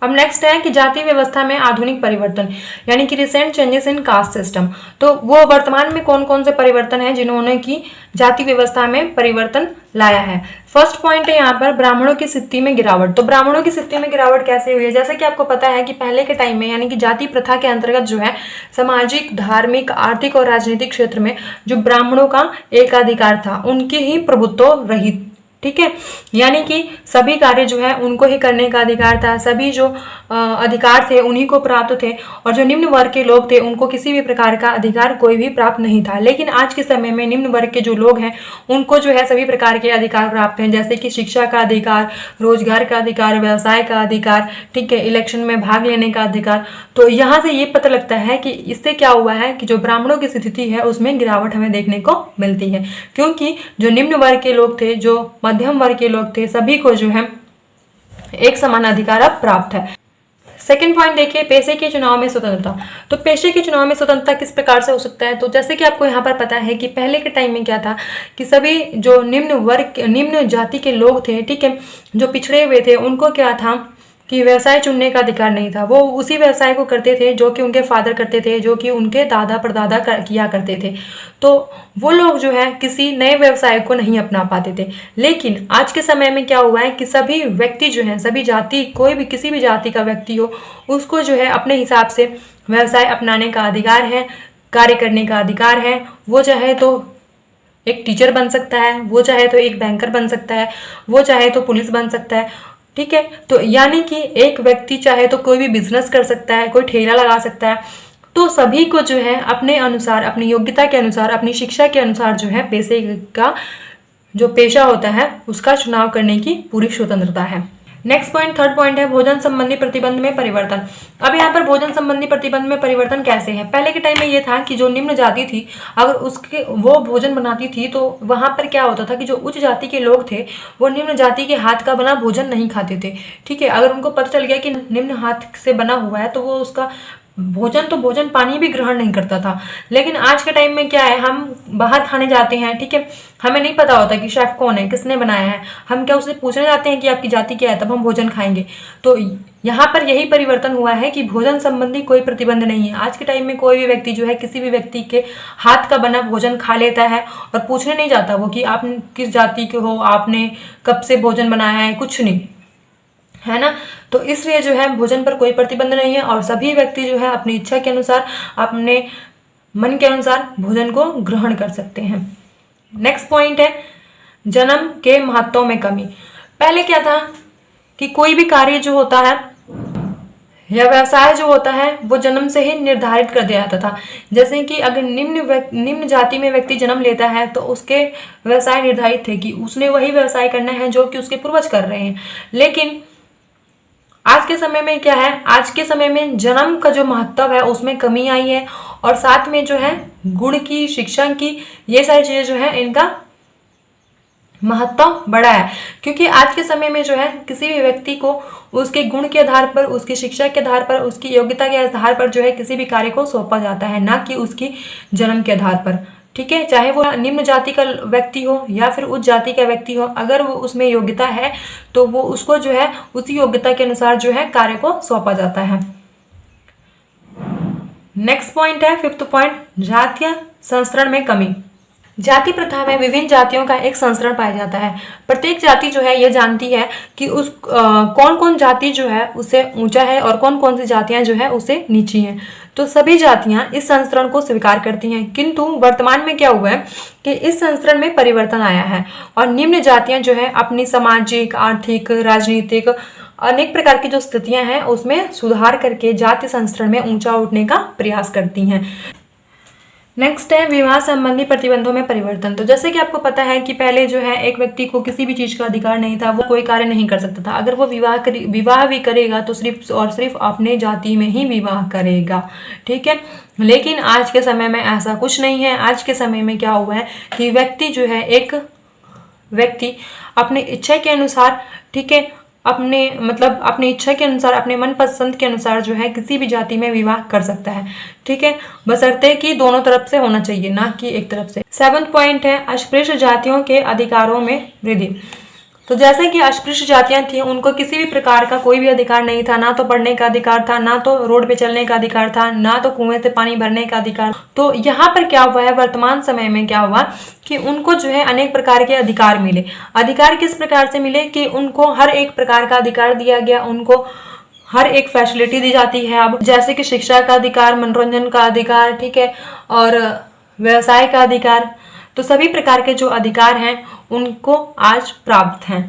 अब नेक्स्ट है कि जाति व्यवस्था में आधुनिक परिवर्तन, यानी कि recent changes in caste system. तो वो वर्तमान में कौन कौन से परिवर्तन हैं जिन्होंने की जाति व्यवस्था में परिवर्तन लाया है। फर्स्ट पॉइंट है यहाँ पर ब्राह्मणों की स्थिति में गिरावट। तो ब्राह्मणों की स्थिति में गिरावट कैसे हुई है, जैसे कि आपको पता है कि पहले के टाइम में यानी कि जाति प्रथा के अंतर्गत जो है सामाजिक, धार्मिक, आर्थिक और राजनीतिक क्षेत्र में जो ब्राह्मणों का एकाधिकार था, उनकी ही प्रभुत्व रही। ठीक है, यानी कि सभी कार्य जो है उनको ही करने का अधिकार था, सभी जो अधिकार थे उन्हीं को प्राप्त थे, और जो निम्न वर्ग के लोग थे उनको किसी भी प्रकार का अधिकार कोई भी प्राप्त नहीं था। लेकिन आज के समय में निम्न वर्ग के जो लोग हैं उनको जो है सभी प्रकार के अधिकार प्राप्त हैं, जैसे कि शिक्षा का अधिकार, रोजगार का अधिकार, व्यवसाय का अधिकार, ठीक है, इलेक्शन में भाग लेने का अधिकार। तो यहाँ से ये पता लगता है कि इससे क्या हुआ है कि जो ब्राह्मणों की स्थिति है उसमें गिरावट हमें देखने को मिलती है, क्योंकि जो निम्न वर्ग के लोग थे, जो मध्यम वर्ग के लोग थे, सभी को जो है एक समान अधिकार अब प्राप्त है। सेकंड पॉइंट देखिए, पेशे के चुनाव में स्वतंत्रता। तो पेशे के चुनाव में स्वतंत्रता किस प्रकार से हो सकता है, तो जैसे कि आपको यहाँ पर पता है कि पहले के टाइम में क्या था कि सभी जो निम्न वर्ग, निम्न जाति के लोग थे, ठीक है, जो पिछड़े हुए थे, उनको क्या था कि व्यवसाय चुनने का अधिकार नहीं था। वो उसी व्यवसाय को करते थे जो कि उनके फादर करते थे, जो कि उनके दादा परदादा किया करते थे। तो वो लोग जो है किसी नए व्यवसाय को नहीं अपना पाते थे। लेकिन आज के समय में क्या हुआ है कि सभी व्यक्ति जो हैं, सभी जाति, कोई भी किसी भी जाति का व्यक्ति हो, उसको जो है अपने हिसाब से व्यवसाय अपनाने का अधिकार है, कार्य करने का अधिकार है। वो चाहे तो एक टीचर बन सकता है, वो चाहे तो एक बैंकर बन सकता है, वो चाहे तो पुलिस बन सकता है। ठीक है, तो यानी कि एक व्यक्ति चाहे तो कोई भी बिजनेस कर सकता है, कोई ठेला लगा सकता है। तो सभी को जो है अपने अनुसार, अपनी योग्यता के अनुसार, अपनी शिक्षा के अनुसार जो है पेशे का जो पेशा होता है उसका चुनाव करने की पूरी स्वतंत्रता है। नेक्स्ट पॉइंट, थर्ड पॉइंट है भोजन संबंधी प्रतिबंध में परिवर्तन। अब यहाँ पर भोजन संबंधी प्रतिबंध में परिवर्तन कैसे है। पहले के टाइम में ये था कि जो निम्न जाति थी, अगर उसके वो भोजन बनाती थी तो वहां पर क्या होता था कि जो उच्च जाति के लोग थे वो निम्न जाति के हाथ का बना भोजन नहीं खाते थे। ठीक है, अगर उनको पता चल गया कि निम्न हाथ से बना हुआ है तो वो उसका भोजन, तो भोजन पानी भी ग्रहण नहीं करता था। लेकिन आज के टाइम में क्या है, हम बाहर खाने जाते हैं, ठीक है, हमें नहीं पता होता कि शेफ कौन है, किसने बनाया है, हम क्या उससे पूछने जाते हैं कि आपकी जाति क्या है, तब हम भोजन खाएंगे। तो यहाँ पर यही परिवर्तन हुआ है कि भोजन संबंधी कोई प्रतिबंध नहीं है। आज के टाइम में कोई भी व्यक्ति जो है किसी भी व्यक्ति के हाथ का बना भोजन खा लेता है और पूछने नहीं जाता वो कि आप किस जाति के हो, आपने कब से भोजन बनाया है, कुछ नहीं, है ना। तो इसलिए जो है भोजन पर कोई प्रतिबंध नहीं है और सभी व्यक्ति जो है अपनी इच्छा के अनुसार, अपने मन के अनुसार भोजन को ग्रहण कर सकते हैं। नेक्स्ट पॉइंट है जन्म के महत्व में कमी। पहले क्या था कि कोई भी कार्य जो होता है या व्यवसाय जो होता है वो जन्म से ही निर्धारित कर दिया जाता था। जैसे कि अगर निम्न जाति में व्यक्ति जन्म लेता है तो उसके व्यवसाय निर्धारित थे कि उसने वही व्यवसाय करना है जो कि उसके पूर्वज कर रहे हैं। लेकिन आज के समय में क्या है, आज के समय में जन्म का जो महत्व है उसमें कमी आई है और साथ में जो है गुण की, शिक्षा की, ये सारी चीजें जो है इनका महत्व बढ़ा है। क्योंकि आज के समय में जो है किसी भी व्यक्ति को उसके गुण के आधार पर, उसकी शिक्षा के आधार पर, उसकी योग्यता के आधार पर जो है किसी भी कार्य को सौंपा जाता है, ना कि उसकी जन्म के आधार पर। ठीक है, चाहे वो निम्न जाति का व्यक्ति हो या फिर उच्च जाति का व्यक्ति हो, अगर वो उसमें योग्यता है तो वो उसको जो है उसी योग्यता के अनुसार जो है कार्य को सौंपा जाता है। नेक्स्ट पॉइंट है, फिफ्थ पॉइंट, जातीय संस्करण में कमी। जाति प्रथा में विभिन्न जातियों का एक संस्करण पाया जाता है। प्रत्येक जाति जो है ये जानती है कि उस कौन कौन जाति जो है उससे ऊंचा है और कौन कौन सी जातियां जो है उससे नीची हैं। तो सभी जातियां इस संस्करण को स्वीकार करती हैं, किंतु वर्तमान में क्या हुआ है कि इस संस्करण में परिवर्तन आया है और निम्न जातियां जो है अपनी सामाजिक, आर्थिक, राजनीतिक अनेक प्रकार की जो स्थितियां हैं उसमें सुधार करके जाति संस्करण में ऊंचा उठने का प्रयास करती हैं। नेक्स्ट है विवाह संबंधी प्रतिबंधों में परिवर्तन। तो जैसे कि आपको पता है कि पहले जो है एक व्यक्ति को किसी भी चीज का अधिकार नहीं था, वो कोई कार्य नहीं कर सकता था। अगर वो विवाह भी करेगा तो सिर्फ और सिर्फ अपने जाति में ही विवाह करेगा। ठीक है, लेकिन आज के समय में ऐसा कुछ नहीं है। आज के समय में क्या हुआ है कि व्यक्ति जो है, एक व्यक्ति अपने इच्छा के अनुसार, ठीक है, अपनी इच्छा के अनुसार, अपने मन पसंद के अनुसार जो है किसी भी जाति में विवाह कर सकता है। ठीक है, बशर्ते कि दोनों तरफ से होना चाहिए, ना कि एक तरफ से। 7th पॉइंट है अस्पृश्य जातियों के अधिकारों में वृद्धि। तो जैसे कि अस्पृश्य जातियां थी, उनको किसी भी प्रकार का कोई भी अधिकार नहीं था, ना तो पढ़ने का अधिकार था, ना तो रोड पे चलने का अधिकार था, ना तो कुएं से पानी भरने का अधिकार। तो यहाँ पर क्या हुआ है, वर्तमान समय में क्या हुआ कि उनको जो है अनेक प्रकार के अधिकार मिले। अधिकार किस प्रकार से मिले कि उनको हर एक प्रकार का अधिकार दिया गया, उनको हर एक फैसिलिटी दी जाती है अब, जैसे कि शिक्षा का अधिकार, मनोरंजन का अधिकार, ठीक है, और व्यवसाय का अधिकार। तो सभी प्रकार के जो अधिकार हैं उनको आज प्राप्त हैं।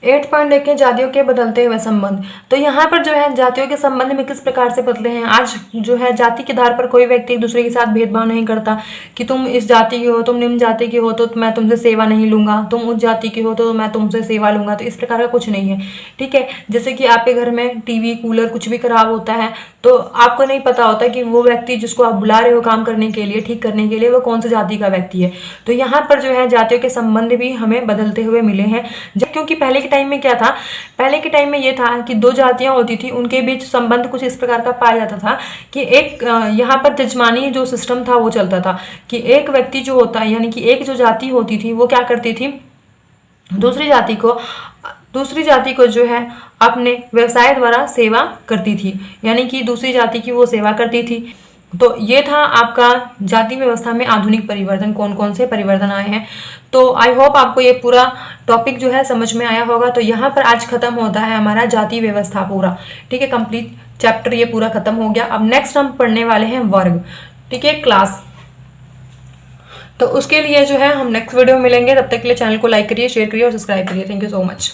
8 पॉइंट देखें, जातियों के बदलते हुए संबंध। तो यहाँ पर जो है जातियों के संबंध में किस प्रकार से बदले हैं। आज जो है जाति के आधार पर कोई व्यक्ति एक दूसरे के साथ भेदभाव नहीं करता कि तुम इस जाति के हो, तुम निम्न जाति के हो तो मैं तुमसे सेवा नहीं लूंगा, तुम उस जाति के हो तो मैं तुमसे सेवा लूंगा। तो इस प्रकार का कुछ नहीं है, ठीक है। जैसे कि आपके घर में टीवी, कूलर कुछ भी खराब होता है तो आपको नहीं पता होता कि वो व्यक्ति जिसको आप बुला रहे हो काम करने के लिए, ठीक करने के लिए, वो कौन सी जाति का व्यक्ति है। तो यहाँ पर जो है जातियों के संबंध भी हमें बदलते हुए मिले हैं। क्योंकि पहले के टाइम में क्या था, पहले के टाइम में ये था कि दो जातियां होती थी, उनके बीच संबंध कुछ इस प्रकार का पाया जाता था कि एक यहाँ पर जजमानी जो सिस्टम था वो चलता था कि एक व्यक्ति जो होता है, यानी कि एक जो जाति होती थी वो क्या करती थी, दूसरी जाति को जो है अपने व्यवसाय द्वारा सेवा करती थी, यानी कि दूसरी जाति की वो सेवा करती थी। तो ये था आपका जाति व्यवस्था में आधुनिक परिवर्तन, कौन कौन से परिवर्तन आए हैं। तो आई होप आपको ये पूरा टॉपिक जो है समझ में आया होगा। तो यहाँ पर आज खत्म होता है हमारा जाति व्यवस्था पूरा, ठीक है, कंप्लीट चैप्टर ये पूरा खत्म हो गया। अब नेक्स्ट हम पढ़ने वाले हैं वर्ग, ठीक है, क्लास। तो उसके लिए जो है हम नेक्स्ट वीडियो में मिलेंगे। तब तक के लिए चैनल को लाइक करिए, शेयर करिए और सब्सक्राइब करिए। Thank you so much.